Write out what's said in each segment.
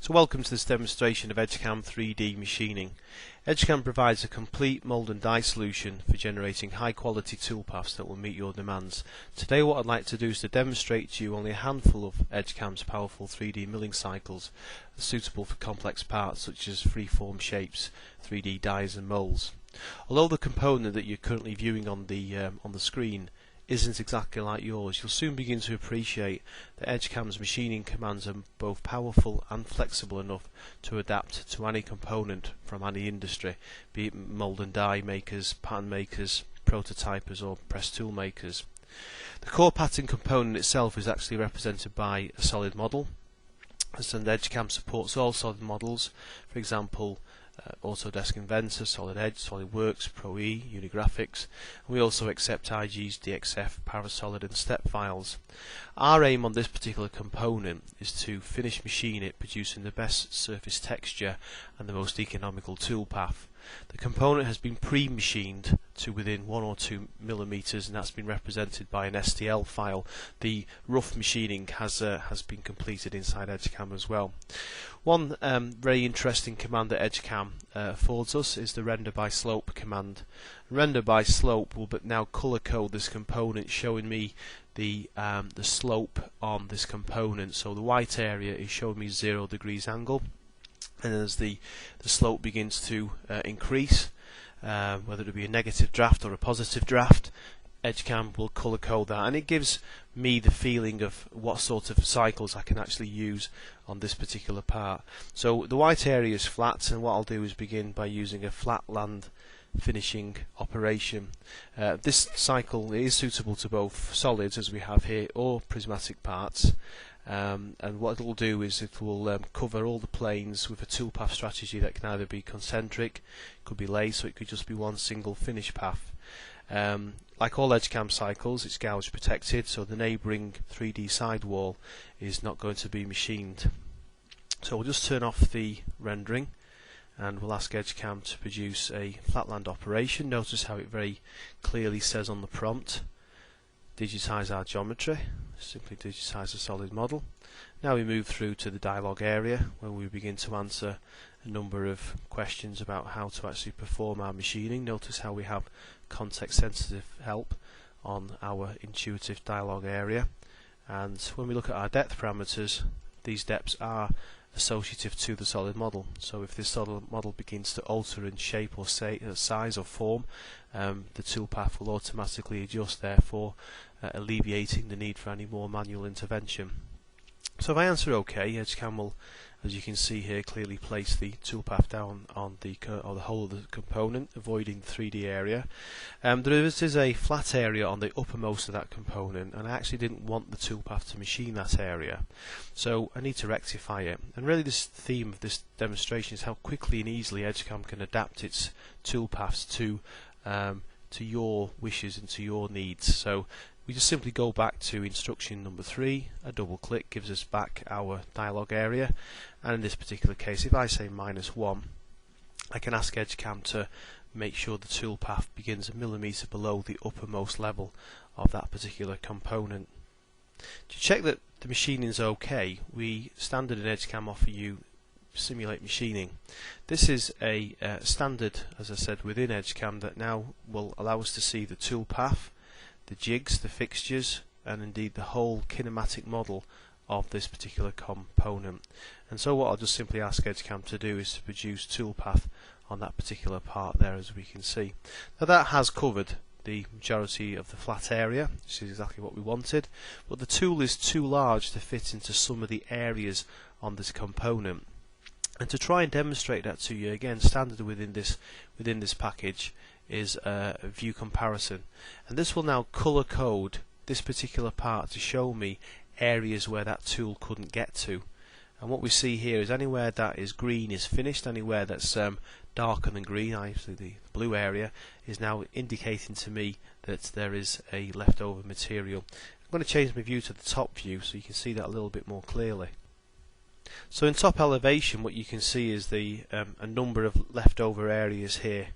So welcome to this demonstration of Edgecam 3D machining. Edgecam provides a complete mould and die solution for generating high quality toolpaths that will meet your demands. Today what I'd like to do is to demonstrate to you only a handful of Edgecam's powerful 3D milling cycles suitable for complex parts such as freeform shapes, 3D dies and moulds. Although the component that you're currently viewing on the screen isn't exactly like yours, you'll soon begin to appreciate that Edgecam's machining commands are both powerful and flexible enough to adapt to any component from any industry, be it mould and die makers, pattern makers, prototypers or press tool makers. The core pattern component itself is actually represented by a solid model, and Edgecam supports all solid models, for example Autodesk Inventor, Solid Edge, SolidWorks, Pro E, Unigraphics, and we also accept IG's DXF, Parasolid and Step files. Our aim on this particular component is to finish machine it producing the best surface texture and the most economical toolpath. The component has been pre-machined to within 1 or 2 millimeters, and that's been represented by an STL file. The rough machining has been completed inside Edgecam as well. One very interesting command that Edgecam affords us is the render by slope command. Render by slope will but now color code this component, showing me the slope on this component. So the white area is showing me 0 degrees angle, and as the slope begins to increase, whether it be a negative draft or a positive draft, Edgecam will colour code that, and it gives me the feeling of what sort of cycles I can actually use on this particular part. So the white area is flat, and what I'll do is begin by using a flatland finishing operation. This cycle is suitable to both solids, as we have here, or prismatic parts. And what it will do is it will cover all the planes with a toolpath strategy that can either be concentric, could be lathe, so it could just be one single finish path. Like all Edgecam cycles, it's gouge protected, so the neighbouring 3D sidewall is not going to be machined. So we'll just turn off the rendering, and we'll ask Edgecam to produce a flatland operation. Notice how it very clearly says on the prompt, digitize our geometry. Simply digitize the solid model. Now we move through to the dialog area, where we begin to answer a number of questions about how to actually perform our machining. Notice how we have context sensitive help on our intuitive dialog area, and when we look at our depth parameters, these depths are associative to the solid model. So if this solid model begins to alter in shape or size or form, the toolpath will automatically adjust, therefore alleviating the need for any more manual intervention. So if I answer OK, Edgecam will, as you can see here, clearly place the toolpath down on the whole of the component, avoiding the 3D area. There is a flat area on the uppermost of that component, and I actually didn't want the toolpath to machine that area, so I need to rectify it. And really this theme of this demonstration is how quickly and easily Edgecam can adapt its toolpaths to your wishes and to your needs. So we just simply go back to instruction number 3, a double click gives us back our dialog area, and in this particular case, if I say -1, I can ask Edgecam to make sure the toolpath begins a millimetre below the uppermost level of that particular component. To check that the machining is okay, we standard in Edgecam offer you simulate machining. This is a standard, as I said, within Edgecam that now will allow us to see the toolpath, the jigs, the fixtures, and indeed the whole kinematic model of this particular component. And so what I'll just simply ask Edgecam to do is to produce toolpath on that particular part there, as we can see. Now that has covered the majority of the flat area, which is exactly what we wanted, but the tool is too large to fit into some of the areas on this component. And to try and demonstrate that to you, again, standard within this package is a view comparison, and this will now color code this particular part to show me areas where that tool couldn't get to. And what we see here is anywhere that is green is finished, anywhere that's darker than green, obviously the blue area, is now indicating to me that there is a leftover material. I'm going to change my view to the top view so you can see that a little bit more clearly. So in top elevation, what you can see is a number of leftover areas here,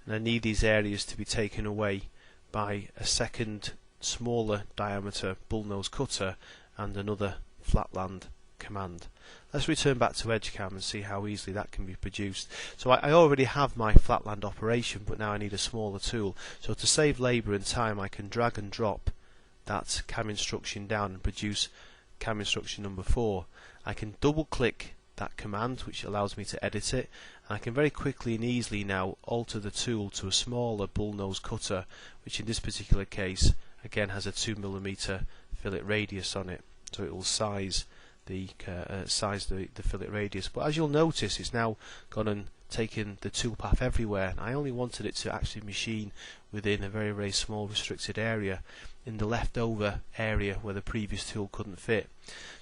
and I need these areas to be taken away by a second smaller diameter bullnose cutter and another flatland command. Let's return back to Edgecam and see how easily that can be produced. So I already have my flatland operation, but now I need a smaller tool. So to save labour and time, I can drag and drop that cam instruction down and produce cam instruction number 4. I can double click that command, which allows me to edit it, and I can very quickly and easily now alter the tool to a smaller bullnose cutter, which in this particular case again has a 2mm fillet radius on it, so it will size the fillet radius. But as you'll notice, it's now gone and taken the toolpath everywhere, and I only wanted it to actually machine within a very small restricted area in the leftover area where the previous tool couldn't fit.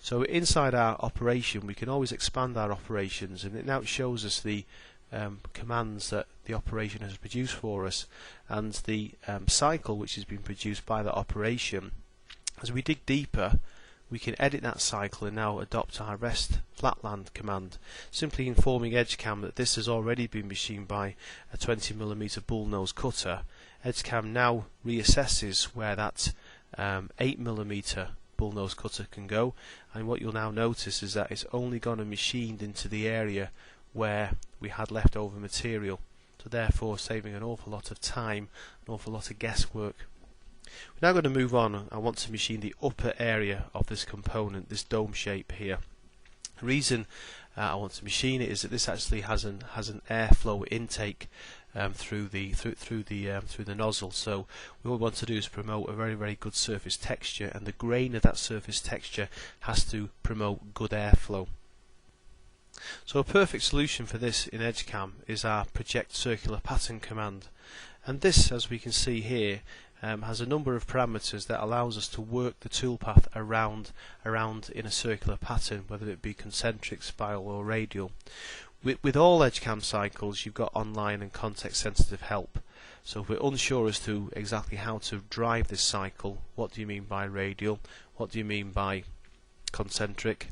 So inside our operation we can always expand our operations, and it now shows us the commands that the operation has produced for us, and the cycle which has been produced by the operation. As we dig deeper, we can edit that cycle and now adopt our rest flatland command, simply informing Edgecam that this has already been machined by a 20mm bullnose cutter. Edgecam now reassesses where that 8mm bullnose cutter can go, and what you'll now notice is that it's only gone and machined into the area where we had leftover material, so therefore saving an awful lot of time, an awful lot of guesswork. We're now going to move on. I want to machine the upper area of this component, this dome shape here. The reason I want to machine it is that this actually has an airflow intake through the nozzle. So what we want to do is promote a very good surface texture, and the grain of that surface texture has to promote good airflow. So a perfect solution for this in Edgecam is our project circular pattern command, and this, as we can see here, has a number of parameters that allows us to work the toolpath around in a circular pattern, whether it be concentric, spiral or radial. With all Edgecam cycles you've got online and context sensitive help, so if we're unsure as to exactly how to drive this cycle, what do you mean by radial, what do you mean by concentric,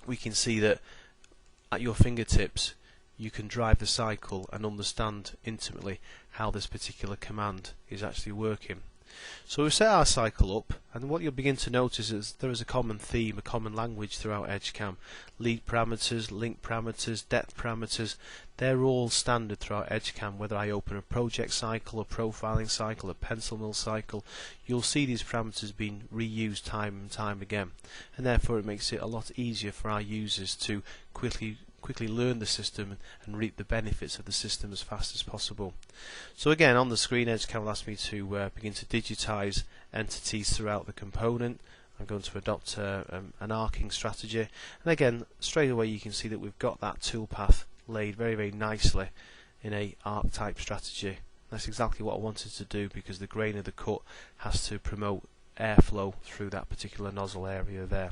we can see that at your fingertips you can drive the cycle and understand intimately how this particular command is actually working. So we set our cycle up, and what you'll begin to notice is there is a common theme, a common language throughout Edgecam. Lead parameters, link parameters, depth parameters, they're all standard throughout Edgecam. Whether I open a project cycle, a profiling cycle, a pencil mill cycle, you'll see these parameters being reused time and time again, and therefore it makes it a lot easier for our users to quickly learn the system and reap the benefits of the system as fast as possible. So again, on the screen, Edgecam will ask me to begin to digitize entities throughout the component. I'm going to adopt an arcing strategy, and again straight away you can see that we've got that toolpath laid very nicely in a arc type strategy. That's exactly what I wanted to do, because the grain of the cut has to promote airflow through that particular nozzle area there.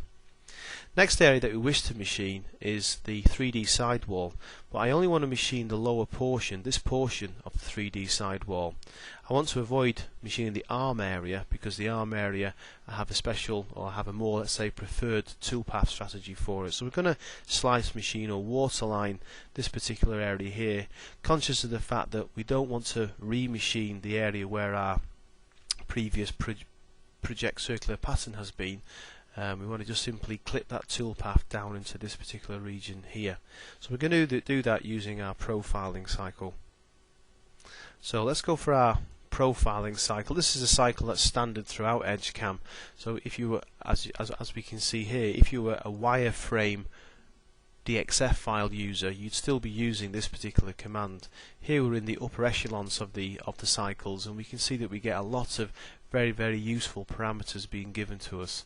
Next area that we wish to machine is the 3D sidewall, but I only want to machine the lower portion, this portion of the 3D sidewall. I want to avoid machining the arm area, because the arm area I have a special, or I have a more, let's say, preferred toolpath strategy for it. So we're going to slice machine or waterline this particular area here, conscious of the fact that we don't want to remachine the area where our previous project circular pattern has been. We want to just simply clip that toolpath down into this particular region here. So we're going to do that using our profiling cycle. So let's go for our profiling cycle. This is a cycle that's standard throughout Edgecam. So if you were, as we can see here, if you were a wireframe DXF file user, you'd still be using this particular command. Here we're in the upper echelons of the cycles, and we can see that we get a lot of very useful parameters being given to us.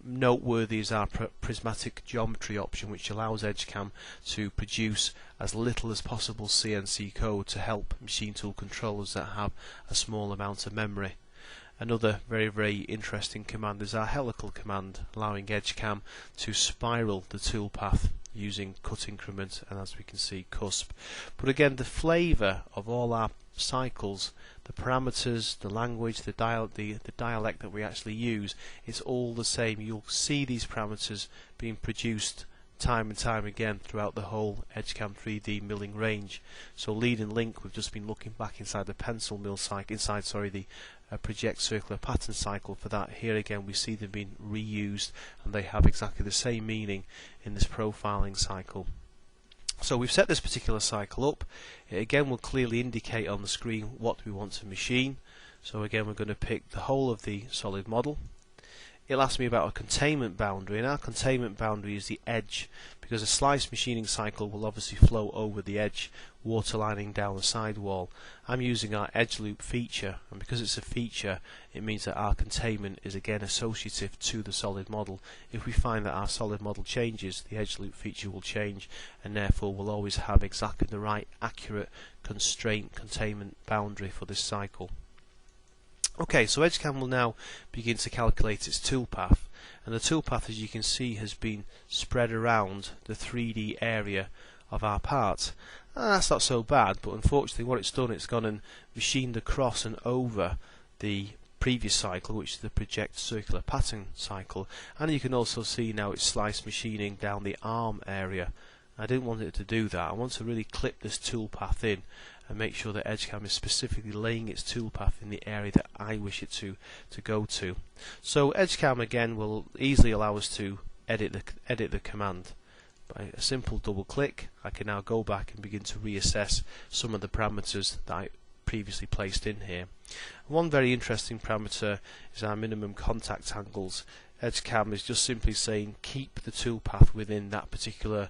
Noteworthy is our prismatic geometry option, which allows Edgecam to produce as little as possible CNC code to help machine tool controllers that have a small amount of memory. Another very interesting command is our helical command, allowing Edgecam to spiral the toolpath using cut increment and, as we can see, cusp. But again, the flavour of all our cycles, the parameters, the language, the dialect that we actually use, it's all the same. You'll see these parameters being produced time and time again throughout the whole Edgecam 3D milling range. So lead and link, we've just been looking back inside the pencil mill cycle, the project circular pattern cycle for that. Here again we see them being reused, and they have exactly the same meaning in this profiling cycle. So we've set this particular cycle up. It again will clearly indicate on the screen what we want to machine. So again we're going to pick the whole of the solid model. It'll ask me about a containment boundary, and our containment boundary is the edge, because a slice machining cycle will obviously flow over the edge, waterlining down the sidewall. I'm using our edge loop feature, and because it's a feature, it means that our containment is again associative to the solid model. If we find that our solid model changes, the edge loop feature will change, and therefore we'll always have exactly the right accurate constraint containment boundary for this cycle. Okay, so Edgecam will now begin to calculate its toolpath, and the toolpath, as you can see, has been spread around the 3D area of our part. That's not so bad, but unfortunately what it's done, it's gone and machined across and over the previous cycle, which is the project circular pattern cycle, and you can also see now it's slice machining down the arm area. I didn't want it to do that. I want to really clip this toolpath in and make sure that Edgecam is specifically laying its toolpath in the area that I wish it to go to. So Edgecam again will easily allow us to edit the command. By a simple double click, I can now go back and begin to reassess some of the parameters that I previously placed in here. One very interesting parameter is our minimum contact angles. Edgecam is just simply saying keep the toolpath within that particular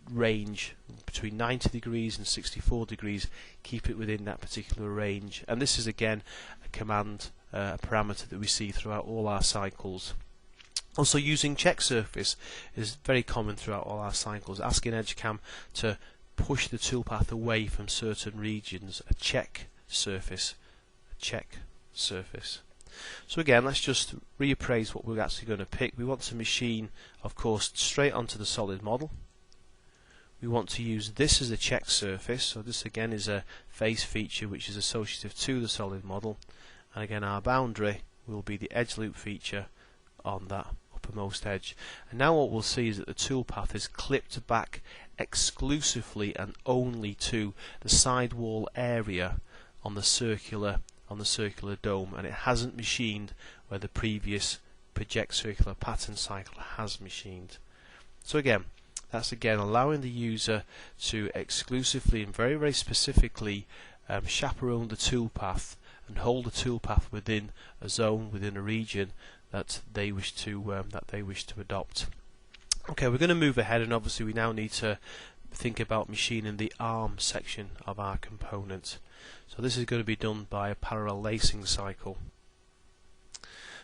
range between 90 degrees and 64 degrees, keep it within that particular range, and this is again a command parameter that we see throughout all our cycles. Also, using check surface is very common throughout all our cycles, asking Edgecam to push the toolpath away from certain regions. A check surface. So again, let's just reappraise what we're actually going to pick. We want to machine, of course, straight onto the solid model. We want to use this as a check surface, so this again is a face feature which is associative to the solid model, and again our boundary will be the edge loop feature on that uppermost edge. And now what we'll see is that the toolpath is clipped back exclusively and only to the sidewall area on the circular dome, and it hasn't machined where the previous project circular pattern cycle has machined. So again, that's again allowing the user to exclusively and very, very specifically chaperone the toolpath and hold the toolpath within a zone, within a region that they wish to adopt. Okay, we're going to move ahead, and obviously we now need to think about machining the arm section of our component. So this is going to be done by a parallel lacing cycle.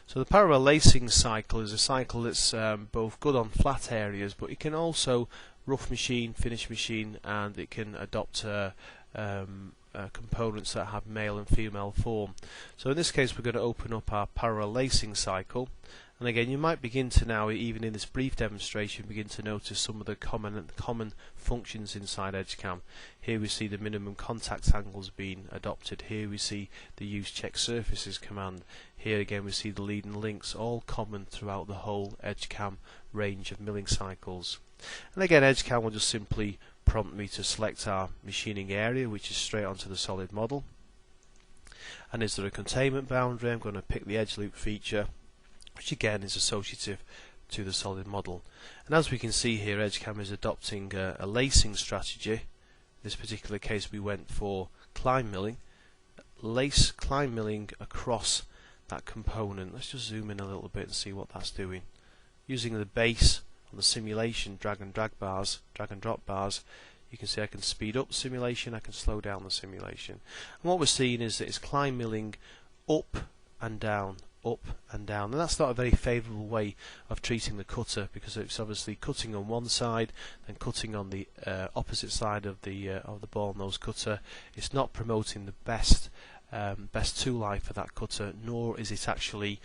So the parallel lacing cycle is a cycle that's both good on flat areas, but it can also rough machine, finish machine, and it can adopt components that have male and female form. So in this case we're going to open up our parallel lacing cycle, and again you might begin to now, even in this brief demonstration, begin to notice some of the common functions inside Edgecam. Here we see the minimum contact angles being adopted. Here we see the use check surfaces command. Here again we see the lead and links, all common throughout the whole Edgecam range of milling cycles. And again Edgecam will just simply prompt me to select our machining area, which is straight onto the solid model. And is there a containment boundary? I'm going to pick the edge loop feature, which again is associative to the solid model. And as we can see here, Edgecam is adopting a lacing strategy. In this particular case we went for climb milling, climb milling across that component. Let's just zoom in a little bit and see what that's doing. Using the base on the simulation drag and drop bars, you can see I can speed up simulation, I can slow down the simulation. And what we're seeing is that it's climb milling up and down, and that's not a very favourable way of treating the cutter, because it's obviously cutting on one side and cutting on the opposite side of the ball nose cutter. It's not promoting the best tool life for that cutter, nor is it actually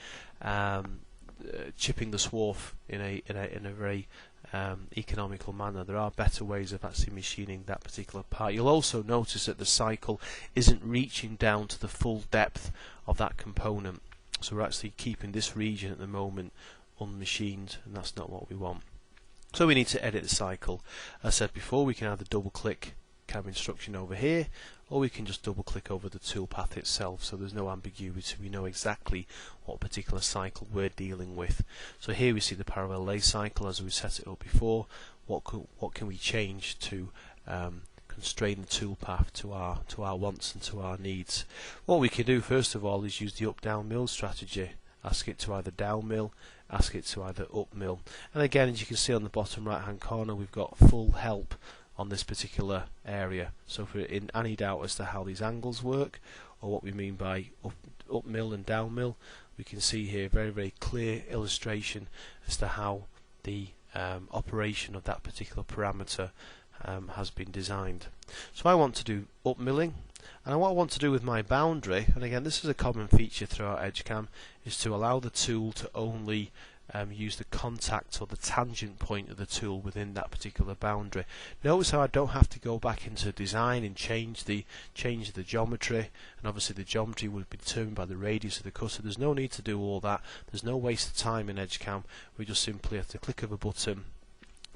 chipping the swarf in a very economical manner. There are better ways of actually machining that particular part. You'll also notice that the cycle isn't reaching down to the full depth of that component, so we're actually keeping this region at the moment unmachined, and that's not what we want. So we need to edit the cycle. As I said before, we can either double click cam instruction over here, or we can just double click over the toolpath itself, so there's no ambiguity. We know exactly what particular cycle we're dealing with. So here we see the parallel lay cycle as we set it up before. What can we change to constrain the toolpath to our wants and to our needs? What we can do first of all is use the up-down mill strategy. Ask it to either down mill, ask it to either up mill. And again, as you can see on the bottom right hand corner, we've got full help on this particular area. So if we're in any doubt as to how these angles work or what we mean by up mill and down mill, we can see here very clear illustration as to how the operation of that particular parameter has been designed. So I want to do up milling, and what I want to do with my boundary, and again this is a common feature throughout Edgecam, is to allow the tool to only use the contact or the tangent point of the tool within that particular boundary. Notice how I don't have to go back into design and change the geometry, and obviously the geometry would be determined by the radius of the cutter. There's no need to do all that. There's no waste of time in Edgecam. We just simply have the click of a button,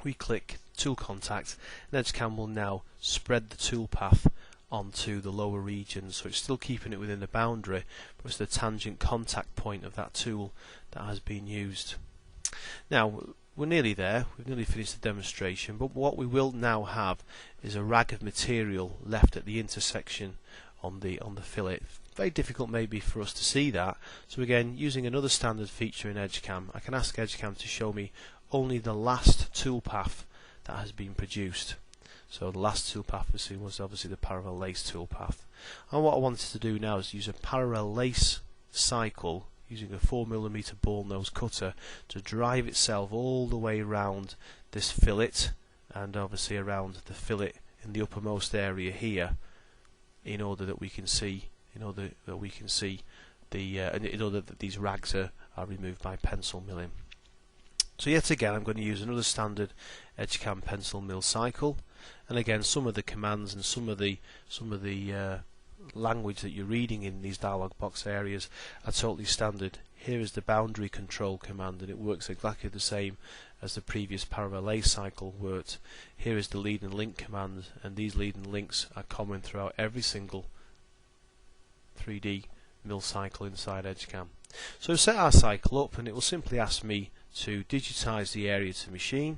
we click tool contact, and Edgecam will now spread the toolpath onto the lower region, so it's still keeping it within the boundary, but it's the tangent contact point of that tool that has been used. Now we're nearly there, we've nearly finished the demonstration, but what we will now have is a rag of material left at the intersection on the fillet. Very difficult maybe for us to see that, so again, using another standard feature in Edgecam, I can ask Edgecam to show me only the last toolpath that has been produced. So the last toolpath we see was obviously the parallel lace toolpath, and what I wanted to do now is use a parallel lace cycle using a 4mm ball nose cutter to drive itself all the way around this fillet, and obviously around the fillet in the uppermost area here, in order that we can see, in order that these rags are removed by pencil milling. So yet again, I'm going to use another standard Edgecam pencil mill cycle, and again, some of the commands and some of the language that you're reading in these dialog box areas are totally standard. Here is the boundary control command, and it works exactly the same as the previous parallel lace cycle worked. Here is the lead and link command, and these lead and links are common throughout every single 3D mill cycle inside Edgecam. So set our cycle up, and it will simply ask me to digitize the area to machine,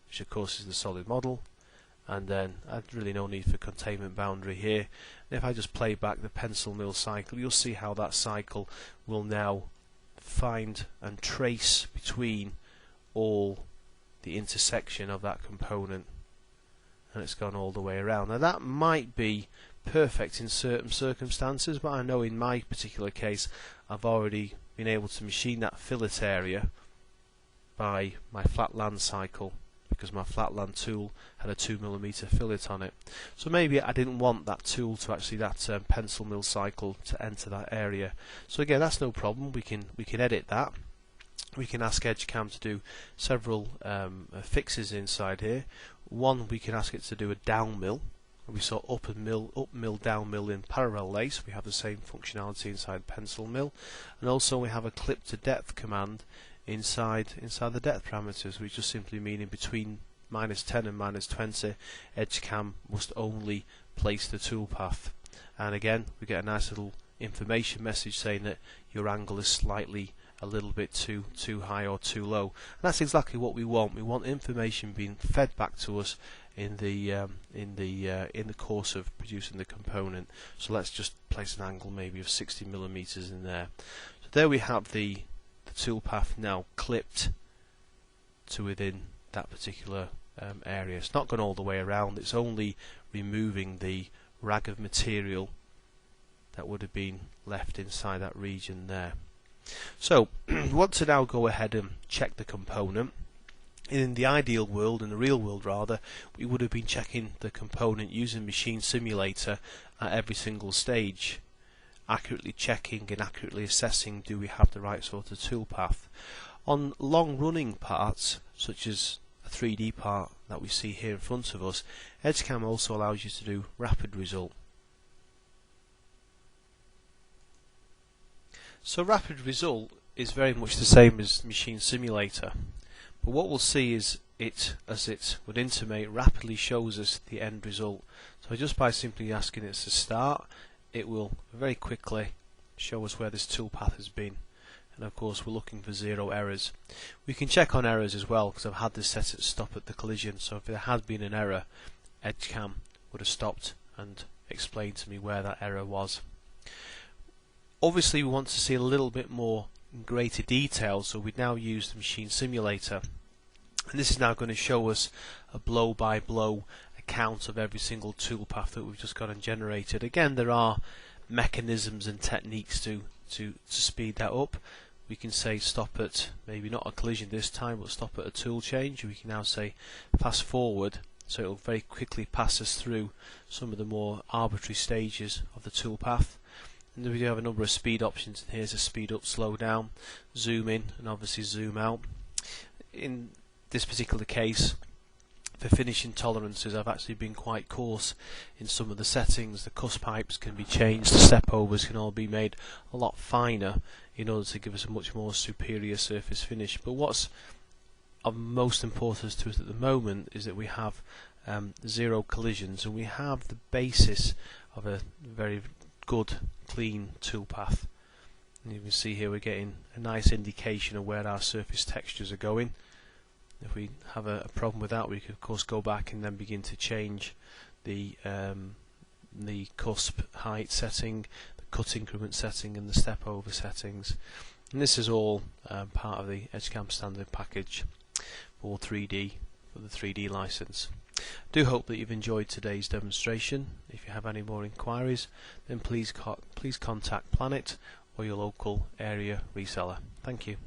which of course is the solid model, and then I've really no need for containment boundary here. And if I just play back the pencil mill cycle, you'll see how that cycle will now find and trace between all the intersection of that component, and it's gone all the way around. Now that might be perfect in certain circumstances, but I know in my particular case I've already been able to machine that fillet area by my flatland cycle, because my flatland tool had a 2mm fillet on it. So maybe I didn't want that tool to actually, that pencil mill cycle to enter that area. So again, that's no problem. We can edit that. We can ask Edgecam to do several fixes inside here. One, we can ask it to do a down mill. We saw up mill, down mill in parallel lace. We have the same functionality inside pencil mill, and also we have a clip to depth command inside the depth parameters, which just simply meaning between -10 and -20, Edgecam must only place the toolpath. And again, we get a nice little information message saying that your angle is slightly a little bit too high or too low. And that's exactly what we want. We want information being fed back to us in the course of producing the component. So let's just place an angle maybe of 60mm in there. So there we have the toolpath now clipped to within that particular area. It's not gone all the way around, it's only removing the rag of material that would have been left inside that region there. So we want to now go ahead and check the component. In the ideal world, in the real world rather, we would have been checking the component using Machine Simulator at every single stage, accurately checking and accurately assessing do we have the right sort of toolpath. On long running parts, such as a 3D part that we see here in front of us, Edgecam also allows you to do rapid result. So rapid result is very much the same as Machine Simulator, but what we'll see is it, as it would intimate, rapidly shows us the end result. So just by simply asking it to start, it will very quickly show us where this toolpath has been. And of course we're looking for 0 errors. We can check on errors as well, because I've had this set at stop at the collision, so if there had been an error, Edgecam would have stopped and explained to me where that error was. Obviously we want to see a little bit more in greater detail, so we now use the machine simulator, and this is now going to show us a blow by blow account of every single toolpath that we've just got and generated. Again, there are mechanisms and techniques to speed that up. We can say stop at maybe not a collision this time, but stop at a tool change. We can now say fast forward, so it will very quickly pass us through some of the more arbitrary stages of the toolpath. And then we do have a number of speed options. Here's a speed up, slow down, zoom in, and obviously zoom out. In this particular case, for finishing tolerances, I've actually been quite coarse in some of the settings. The cuss pipes can be changed, the step overs can all be made a lot finer in order to give us a much more superior surface finish. But what's of most importance to us at the moment is that we have 0 collisions, and we have the basis of a very good clean toolpath. And you can see here we're getting a nice indication of where our surface textures are going. If we have a problem with that, we could of course go back and then begin to change the cusp height setting, the cut increment setting, and the step over settings. And this is all part of the Edgecam standard package for 3D, for the 3D license. I do hope that you've enjoyed today's demonstration. If you have any more inquiries, then please contact Planet or your local area reseller. Thank you.